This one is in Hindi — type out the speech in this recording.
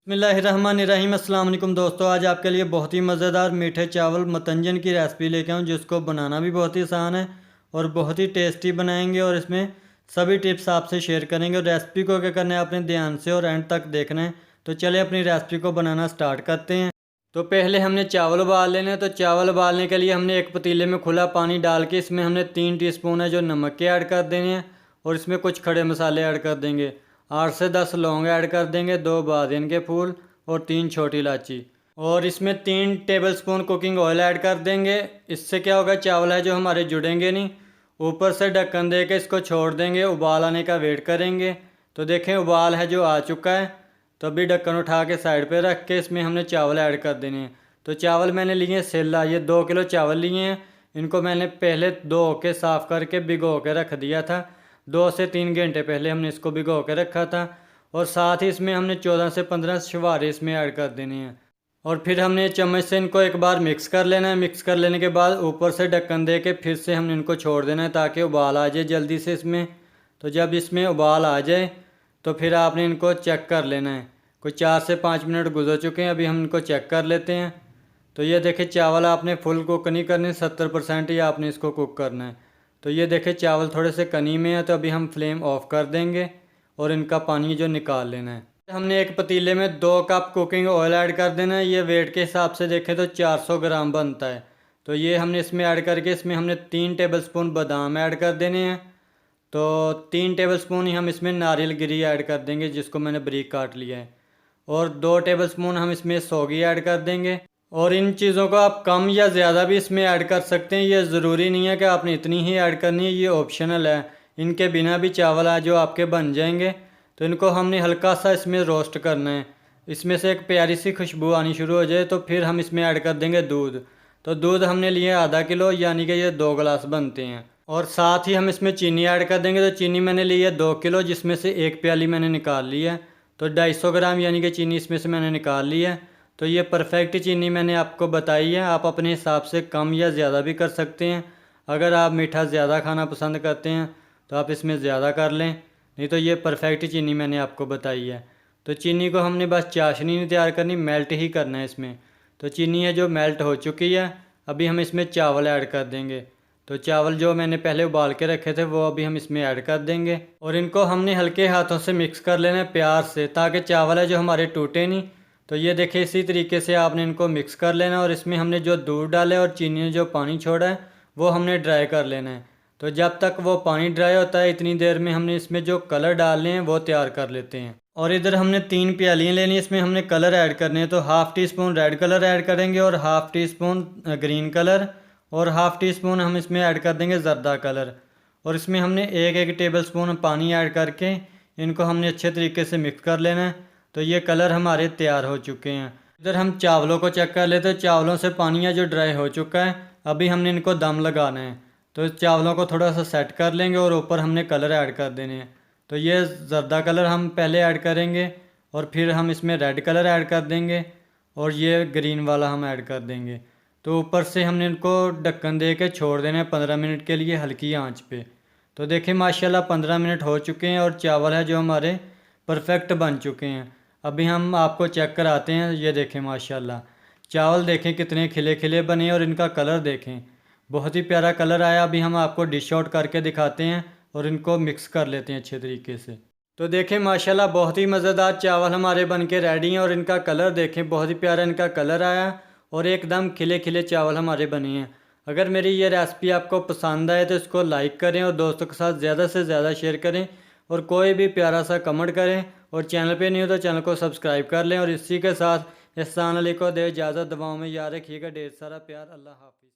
बिस्मिल्लाहिर्रहमानिर्रहीम। अस्सलाम वालेकुम दोस्तों, आज आपके लिए बहुत ही मज़ेदार मीठे चावल मतंजन की रेसिपी लेके आऊँ जिसको बनाना भी बहुत ही आसान है और बहुत ही टेस्टी बनाएंगे। और इसमें सभी टिप्स आपसे शेयर करेंगे और रेसिपी को क्या करना है आपने ध्यान से और एंड तक देखना है। तो चलिए अपनी रेसिपी को बनाना स्टार्ट करते हैं। तो पहले हमने चावल उबाल लेने हैं। तो चावल उबालने के लिए हमने एक पतीले में खुला पानी डाल के इसमें हमने 3 टीस्पून है जो नमक के ऐड कर देने हैं और इसमें कुछ खड़े मसाले ऐड कर देंगे। 8 से 10 लौंग ऐड कर देंगे, 2 बादियन के फूल और 3 छोटी इलायची। और इसमें 3 टेबलस्पून कुकिंग ऑयल ऐड कर देंगे। इससे क्या होगा, चावल है जो हमारे जुड़ेंगे नहीं। ऊपर से ढक्कन दे के इसको छोड़ देंगे, उबाल आने का वेट करेंगे। तो देखें उबाल है जो आ चुका है। तो अभी ढक्कन उठा के साइड पे रख के इसमें हमने चावल ऐड कर देने हैं। तो चावल मैंने लिए सेला, ये 2 किलो चावल लिए हैं। इनको मैंने पहले धो के साफ़ करके भिगो के रख दिया था। 2 से 3 घंटे पहले हमने इसको भिगो के रखा था। और साथ ही इसमें हमने 14 से 15 छुहारे इसमें ऐड कर देने हैं। और फिर हमने चम्मच से इनको एक बार मिक्स कर लेना है। मिक्स कर लेने के बाद ऊपर से ढक्कन दे के फिर से हमने इनको छोड़ देना है ताकि उबाल आ जाए जल्दी से इसमें। तो जब इसमें उबाल आ जाए तो फिर आपने इनको चेक कर लेना है। कोई 4 से 5 मिनट गुजर चुके हैं, अभी हम इनको चेक कर लेते हैं। तो ये देखें चावल आपने फुल कुक नहीं करने, 70% ही आपने इसको कुक करना है। तो ये देखें चावल थोड़े से कनी में है, तो अभी हम फ्लेम ऑफ कर देंगे और इनका पानी जो निकाल लेना है। हमने एक पतीले में 2 कप कुकिंग ऑयल ऐड कर देना है। ये वेट के हिसाब से देखें तो 400 ग्राम बनता है। तो ये हमने इसमें ऐड करके इसमें हमने 3 टेबलस्पून बादाम ऐड कर देने हैं। तो 3 टेबलस्पून ही हम इसमें नारियल गिरी ऐड कर देंगे जिसको मैंने बारीक काट लिया है। और 2 टेबलस्पून हम इसमें सौगी ऐड कर देंगे। और इन चीज़ों को आप कम या ज़्यादा भी इसमें ऐड कर सकते हैं, ये ज़रूरी नहीं है कि आपने इतनी ही ऐड करनी है, ये ऑप्शनल है। इनके बिना भी चावल आज जो आपके बन जाएंगे। तो इनको हमने हल्का सा इसमें रोस्ट करना है। इसमें से एक प्यारी सी खुशबू आनी शुरू हो जाए तो फिर हम इसमें ऐड कर देंगे दूध। तो दूध हमने लिए आधा किलो, यानी कि ये 2 गिलास बनते हैं। और साथ ही हम इसमें चीनी ऐड कर देंगे। तो चीनी मैंने ली है 2 किलो, जिसमें से 1 प्याली मैंने निकाल ली है। तो 250 ग्राम यानी कि चीनी इसमें से मैंने निकाल ली है। तो ये परफेक्ट चीनी मैंने आपको बताई है। आप अपने हिसाब से कम या ज़्यादा भी कर सकते हैं। अगर आप मीठा ज़्यादा खाना पसंद करते हैं तो आप इसमें ज़्यादा कर लें, नहीं तो ये परफेक्ट चीनी मैंने आपको बताई है। तो चीनी को हमने बस चाशनी नहीं तैयार करनी, मेल्ट ही करना है इसमें। तो चीनी है जो मेल्ट हो चुकी है। अभी हम इसमें चावल ऐड कर देंगे। तो चावल जो मैंने पहले उबाल के रखे थे वो अभी हम इसमें ऐड कर देंगे। और इनको हमने हल्के हाथों से मिक्स कर लेना है प्यार से, ताकि चावल है जो हमारे टूटे नहीं। तो ये देखिए इसी तरीके से आपने इनको मिक्स कर लेना। और इसमें हमने जो दूध डाले और चीनी ने जो पानी छोड़ा है वो हमने ड्राई कर लेना है। तो जब तक वो पानी ड्राई होता है इतनी देर में हमने इसमें जो कलर डालने हैं वो तैयार कर लेते हैं। और इधर हमने 3 प्यालियाँ लेनी है, इसमें हमने कलर ऐड करने हैं। तो ½ टीस्पून रेड कलर ऐड करेंगे और ½ टीस्पून ग्रीन कलर और ½ टीस्पून हम इसमें ऐड कर देंगे ज़र्दा कलर। और इसमें हमने 1 टेबल स्पून पानी ऐड करके इनको हमने अच्छे तरीके से मिक्स कर लेना है। तो ये कलर हमारे तैयार हो चुके हैं। इधर हम चावलों को चेक कर लेते हैं। चावलों से पानी है जो ड्राई हो चुका है। अभी हमने इनको दम लगाना है। तो चावलों को थोड़ा सा सेट कर लेंगे और ऊपर हमने कलर ऐड कर देने हैं। तो ये ज़र्दा कलर हम पहले ऐड करेंगे और फिर हम इसमें रेड कलर ऐड कर देंगे और ये ग्रीन वाला हम ऐड कर देंगे। तो ऊपर से हमने इनको ढक्कन दे के छोड़ देना है 15 मिनट के लिए हल्की आंच पे। तो देखिए माशाल्लाह 15 मिनट हो चुके हैं और चावल है जो हमारे परफेक्ट बन चुके हैं। अभी हम आपको चेक कराते हैं। ये देखें माशाल्लाह चावल देखें कितने खिले खिले बने और इनका कलर देखें, बहुत ही प्यारा कलर आया। अभी हम आपको डिश आउट करके दिखाते हैं और इनको मिक्स कर लेते हैं अच्छे तरीके से। तो देखें माशाल्लाह बहुत ही मज़ेदार चावल हमारे बन के रेडी हैं और इनका कलर देखें, बहुत ही प्यारा इनका कलर आया और एकदम खिले खिले चावल हमारे बने हैं। अगर मेरी ये रेसिपी आपको पसंद आए तो इसको लाइक करें और दोस्तों के साथ ज़्यादा से ज़्यादा शेयर करें और कोई भी प्यारा सा कमेंट करें। और चैनल पे नहीं हो तो चैनल को सब्सक्राइब कर लें। और इसी के साथ एहसान अली को दे इजाज़त, दुआओं में याद रखिएगा। ढेर सारा प्यार। अल्लाह हाफ़िज़।